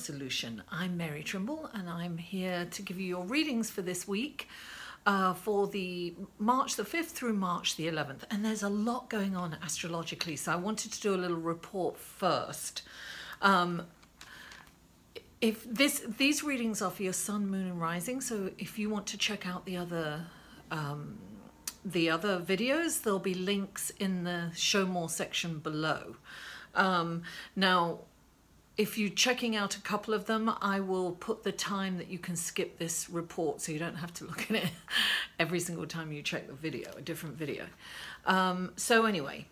Solution. I'm Mary Trimble and I'm here to give you your readings for this week for the March the 5th through March the 11th. And there's a lot going on astrologically, so I wanted to do a little report first. These readings are for your sun, moon and rising, so if you want to check out the other videos, there'll be links in the show more section below. Now, if you're checking out a couple of them, I will put the time that you can skip this report so you don't have to look at it every single time you check the video, a different video. So anyway,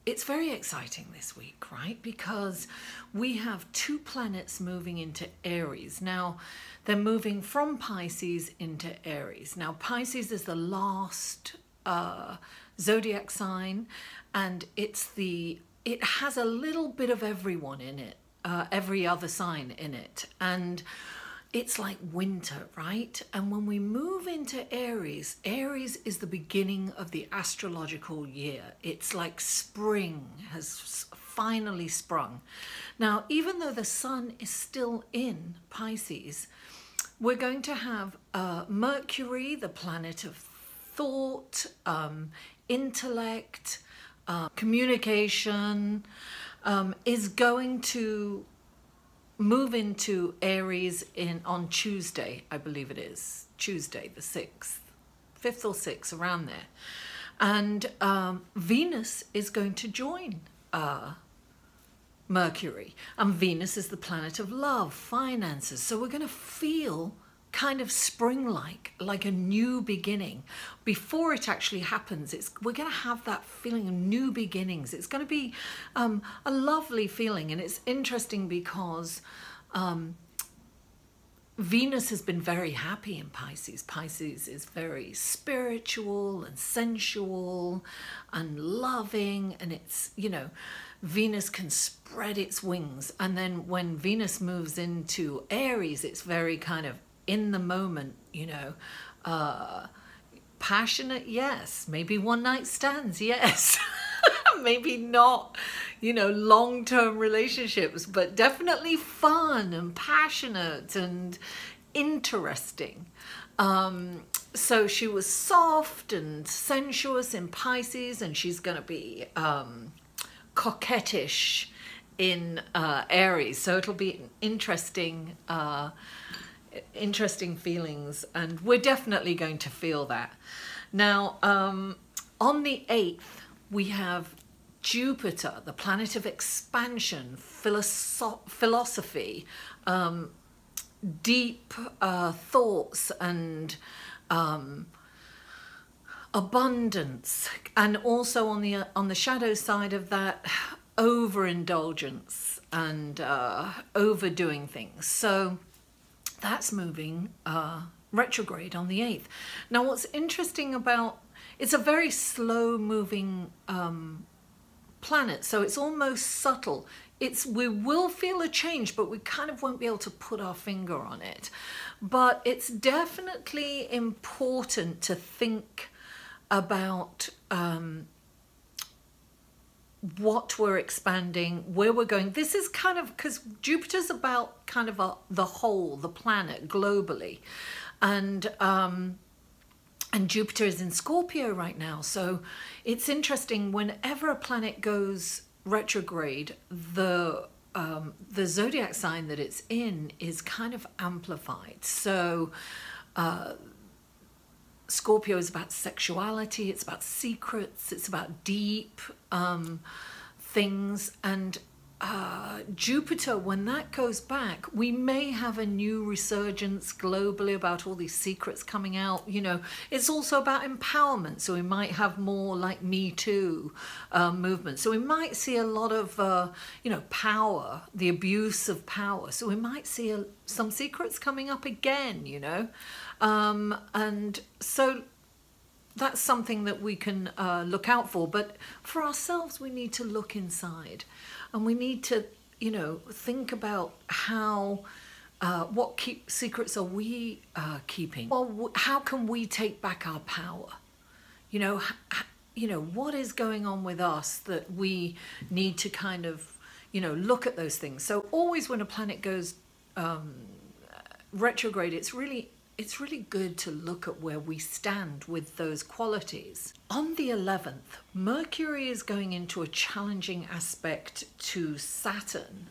it's very exciting this week, right? Because we have two planets moving into Aries. Now, they're moving from Pisces into Aries. Now, Pisces is the last zodiac sign, and it has a little bit of everyone in it, every other sign in it. And it's like winter, right? And when we move into Aries, Aries is the beginning of the astrological year. It's like spring has finally sprung. Now, even though the sun is still in Pisces, we're going to have Mercury, the planet of thought, intellect, communication, is going to move into Aries on Tuesday, I believe it is, Tuesday the 6th, 5th or 6th, around there. And Venus is going to join Mercury. And Venus is the planet of love, finances. So we're going to feel kind of spring-like, like a new beginning. Before it actually happens, we're going to have that feeling of new beginnings. It's going to be a lovely feeling, and it's interesting because Venus has been very happy in Pisces. Pisces is very spiritual and sensual and loving, and it's, you know, Venus can spread its wings. And then when Venus moves into Aries, it's very kind of in the moment, you know, passionate, yes, maybe one night stands, yes, maybe not, you know, long-term relationships, but definitely fun and passionate and interesting. So she was soft and sensuous in Pisces, and she's going to be coquettish in Aries, so it'll be an interesting feelings, and we're definitely going to feel that. Now, on the 8th, we have Jupiter, the planet of expansion, philosophy, deep thoughts and abundance, and also on the shadow side of that, overindulgence and overdoing things. So that's moving retrograde on the 8th. Now, what's interesting about, it's a very slow moving planet, so it's almost subtle. We will feel a change, but we kind of won't be able to put our finger on it. But it's definitely important to think about what we're expanding, where we're going. This is kind of, because Jupiter's about kind of the whole, the planet globally. And Jupiter is in Scorpio right now. So it's interesting, whenever a planet goes retrograde, the zodiac sign that it's in is kind of amplified. So Scorpio is about sexuality, it's about secrets, it's about deep things. And Jupiter, when that goes back, we may have a new resurgence globally about all these secrets coming out. You know, it's also about empowerment, so we might have more like Me Too movement. So we might see a lot of, you know, power, the abuse of power. So we might see some secrets coming up again, you know. And so that's something that we can look out for. But for ourselves, we need to look inside, and we need to, you know, think about how, what secrets are we keeping? Well, how can we take back our power? You know, what is going on with us that we need to kind of look at those things. So always when a planet goes retrograde, it's really good to look at where we stand with those qualities. On the 11th, Mercury is going into a challenging aspect to Saturn.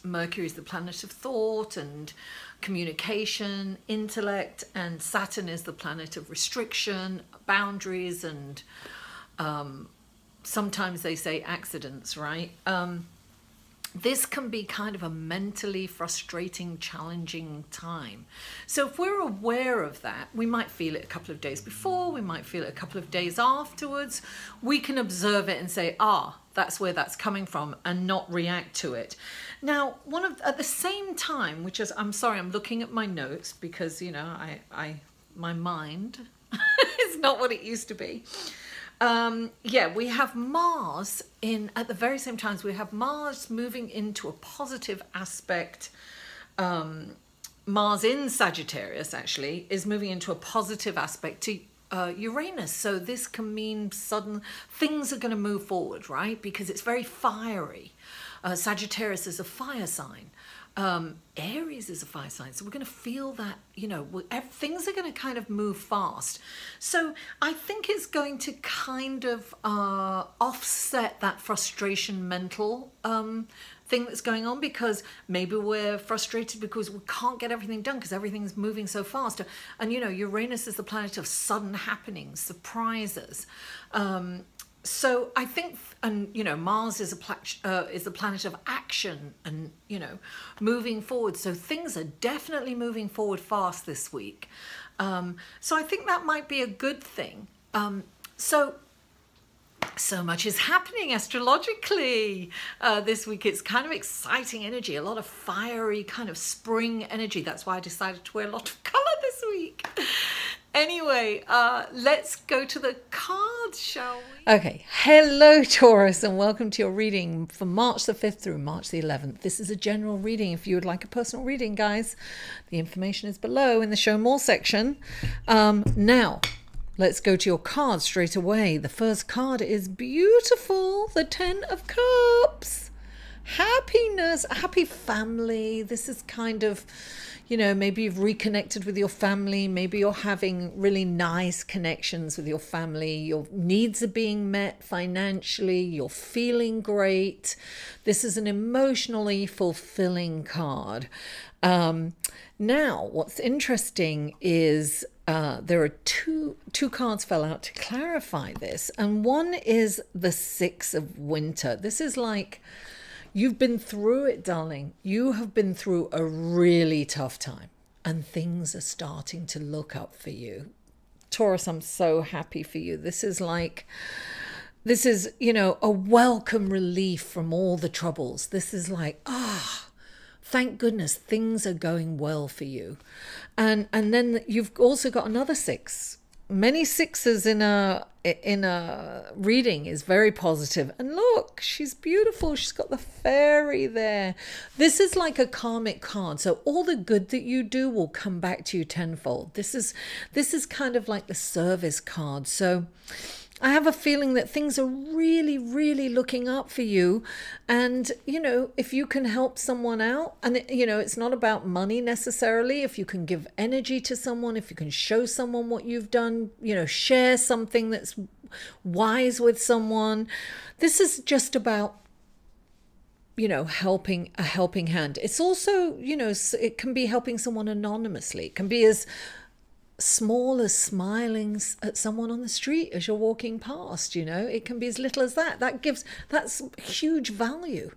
Mercury is the planet of thought and communication, intellect, and Saturn is the planet of restriction, boundaries, and sometimes they say accidents, right? This can be kind of a mentally frustrating, challenging time. So if we're aware of that, we might feel it a couple of days before, we might feel it a couple of days afterwards. We can observe it and say, that's where that's coming from, and not react to it. Now, at the same time, which is, I'm sorry, I'm looking at my notes because, my mind is not what it used to be. We have Mars at the very same time, we have Mars moving into a positive aspect. Mars in Sagittarius actually is moving into a positive aspect to Uranus. So this can mean sudden things are going to move forward, right? Because it's very fiery. Sagittarius is a fire sign. Aries is a fire sign, so we're going to feel that, things are going to kind of move fast. So I think it's going to kind of offset that frustration mental thing that's going on, because maybe we're frustrated because we can't get everything done because everything's moving so fast. And, Uranus is the planet of sudden happenings, surprises. So I think, Mars is the planet of action and, moving forward. So things are definitely moving forward fast this week. So I think that might be a good thing. So much is happening astrologically this week. It's kind of exciting energy, a lot of fiery kind of spring energy. That's why I decided to wear a lot of color this week. Anyway, let's go to the cards, shall we? Okay. Hello, Taurus, and welcome to your reading for March the 5th through March the 11th. This is a general reading. If you would like a personal reading, guys, the information is below in the Show More section. Now, let's go to your cards straight away. The first card is beautiful, the 10 of Cups. Happiness, a happy family. This is kind of, maybe you've reconnected with your family. Maybe you're having really nice connections with your family. Your needs are being met financially. You're feeling great. This is an emotionally fulfilling card. Now, what's interesting is there are two cards fell out to clarify this. And one is the 6 of Winter. This is like, you've been through it, darling. You have been through a really tough time and things are starting to look up for you. Taurus, I'm so happy for you. This is, a welcome relief from all the troubles. This is like, thank goodness things are going well for you. And then you've also got another 6. Many 6s in a reading is very positive. And look, she's beautiful. She's got the fairy there. This is like a karmic card. So all the good that you do will come back to you tenfold. This is kind of like the service card. So I have a feeling that things are really, really looking up for you. And, if you can help someone out, and, it's not about money necessarily. If you can give energy to someone, if you can show someone what you've done, share something that's wise with someone. This is just about, helping a helping hand. It's also, it can be helping someone anonymously. It can be as small as smiling at someone on the street as you're walking past. It can be as little as that. That's huge value,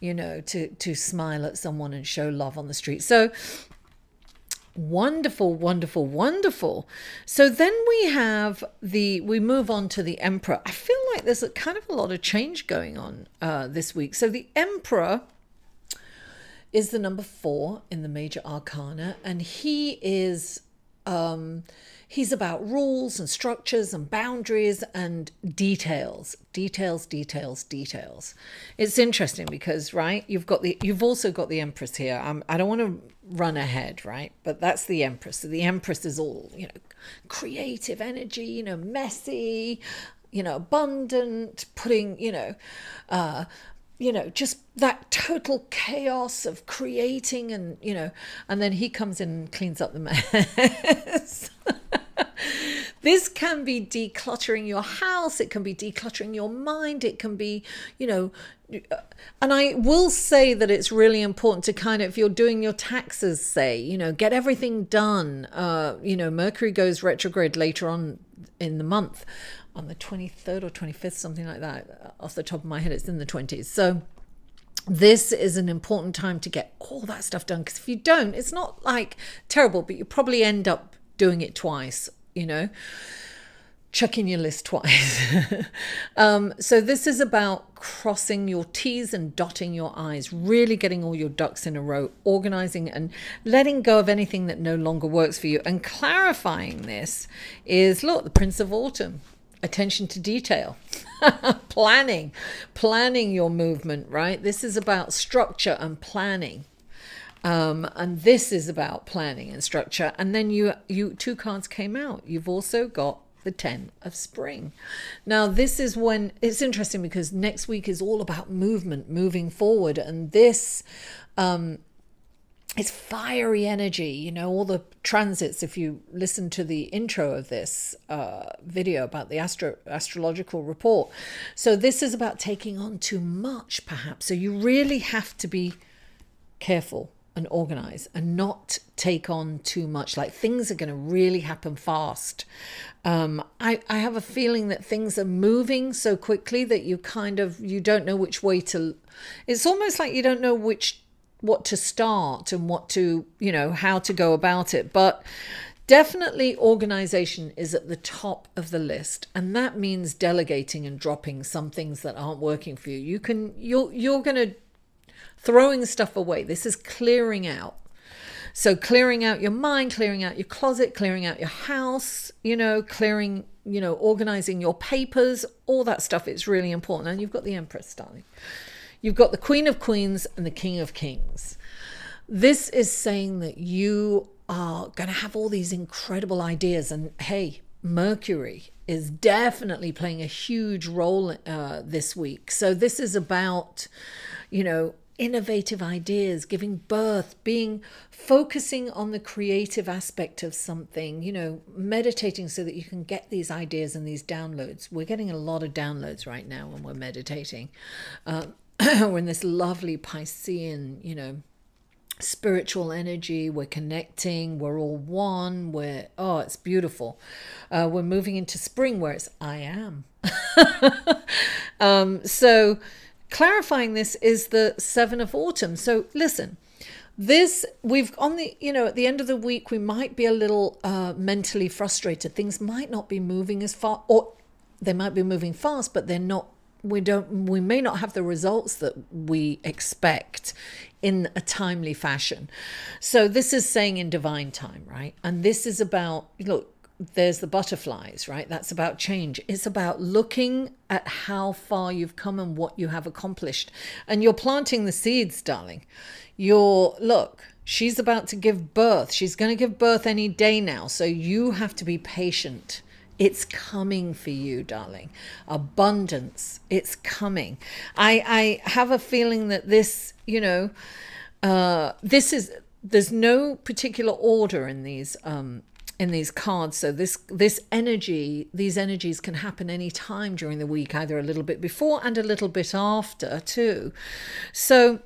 to smile at someone and show love on the street. So wonderful, wonderful, wonderful. So then we move on to the Emperor. I feel like there's kind of a lot of change going on this week. So the Emperor is the number 4 in the major arcana, and he is he's about rules and structures and boundaries and details. It's interesting because, right, you've also got the Empress here. I don't want to run ahead, right? But that's the Empress. So the Empress is all, creative energy, messy, abundant, putting, you know, just that total chaos of creating, and, you know, and then he comes in and cleans up the mess. This can be decluttering your house. It can be decluttering your mind. It can be, you know, and I will say that it's really important to kind of, if you're doing your taxes, say, you know, get everything done. You know, Mercury goes retrograde later on in the month, on the 23rd or 25th, something like that. Off the top of my head, it's in the 20s. So this is an important time to get all that stuff done, because if you don't, it's not like terrible, but you probably end up doing it twice, you know, checking your list twice. So this is about crossing your T's and dotting your I's, really getting all your ducks in a row, organizing and letting go of anything that no longer works for you. And clarifying this is, look, the Prince of Autumn, attention to detail, planning your movement, right? This is about structure and planning. And this is about planning and structure. And then you two cards came out. You've also got the 10 of spring. Now, this is when it's interesting, because next week is all about movement, moving forward. And this, it's fiery energy, you know, all the transits. If you listen to the intro of this video about the astrological report. So this is about taking on too much, perhaps. So you really have to be careful and organize and not take on too much. Like, things are going to really happen fast. I have a feeling that things are moving so quickly that you don't know which way to, it's almost like you don't know what to start and what to, you know, how to go about it. But definitely organization is at the top of the list, and that means delegating and dropping some things that aren't working for you. You're going to throwing stuff away. This is clearing out. So clearing out your mind, clearing out your closet, clearing out your house, you know, clearing, you know, organizing your papers, all that stuff is really important. And you've got the Empress, darling. You've got the Queen of Queens and the King of Kings. This is saying that you are going to have all these incredible ideas. And hey, Mercury is definitely playing a huge role this week. So this is about, you know, innovative ideas, giving birth, focusing on the creative aspect of something, you know, meditating so that you can get these ideas and these downloads. We're getting a lot of downloads right now when we're meditating. We're in this lovely Piscean, you know, spiritual energy. We're connecting. We're all one. It's beautiful. We're moving into spring where it's I am. So clarifying this is the 7 of autumn. So listen, we've on the, you know, at the end of the week, we might be a little mentally frustrated. Things might not be moving as far, or they might be moving fast, but they're not. We may not have the results that we expect in a timely fashion. So this is saying in divine time, right? And this is about, look, there's the butterflies, right? That's about change. It's about looking at how far you've come and what you have accomplished. And you're planting the seeds, darling. Look, she's about to give birth. She's going to give birth any day now. So you have to be patient. It's coming for you, darling. Abundance, it's coming. I have a feeling that this, you know, there's no particular order in these cards. So these energies can happen any time during the week, either a little bit before and a little bit after too. So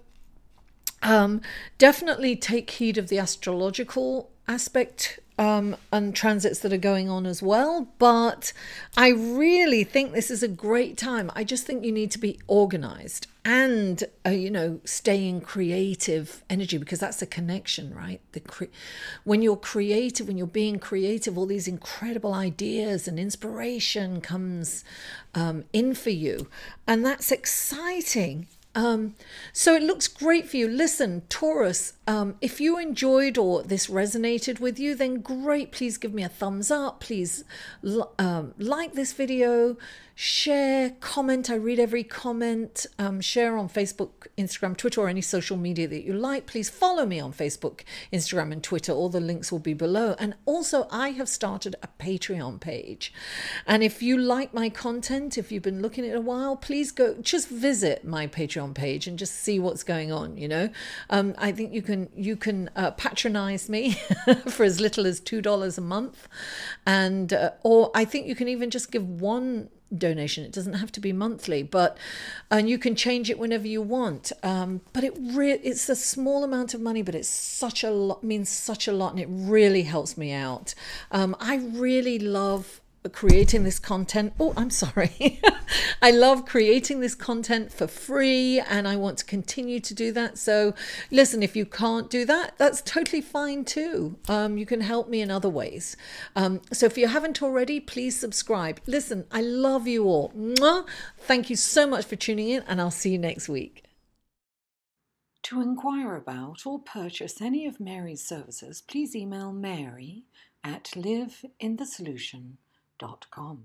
definitely take heed of the astrological aspect and transits that are going on as well. But I really think this is a great time. I just think you need to be organized and, you know, stay in creative energy, because that's a connection, right? When you're creative, when you're being creative, all these incredible ideas and inspiration comes in for you. And that's exciting. So it looks great for you. Listen, Taurus, if you enjoyed or this resonated with you, then great. Please give me a thumbs up. Please like this video, Share, comment. I read every comment. Share on Facebook, Instagram, Twitter, or any social media that you like. Please follow me on Facebook, Instagram, and Twitter. All the links will be below. And also, I have started a Patreon page. And if you like my content, if you've been looking at it a while, please go just visit my Patreon page and just see what's going on. You know, I think you can patronize me for as little as $2 a month, and or I think you can even just give one donation. It doesn't have to be monthly, and you can change it whenever you want. But it's a small amount of money, but it's such a lot, means such a lot, and it really helps me out. I really love creating this content. Oh, I'm sorry. I love creating this content for free, and I want to continue to do that. So listen, if you can't do that, that's totally fine too. You can help me in other ways. So if you haven't already, please subscribe. Listen, I love you all. Mwah! Thank you so much for tuning in, and I'll see you next week. To inquire about or purchase any of Mary's services, please email Mary at liveinthesolution.com.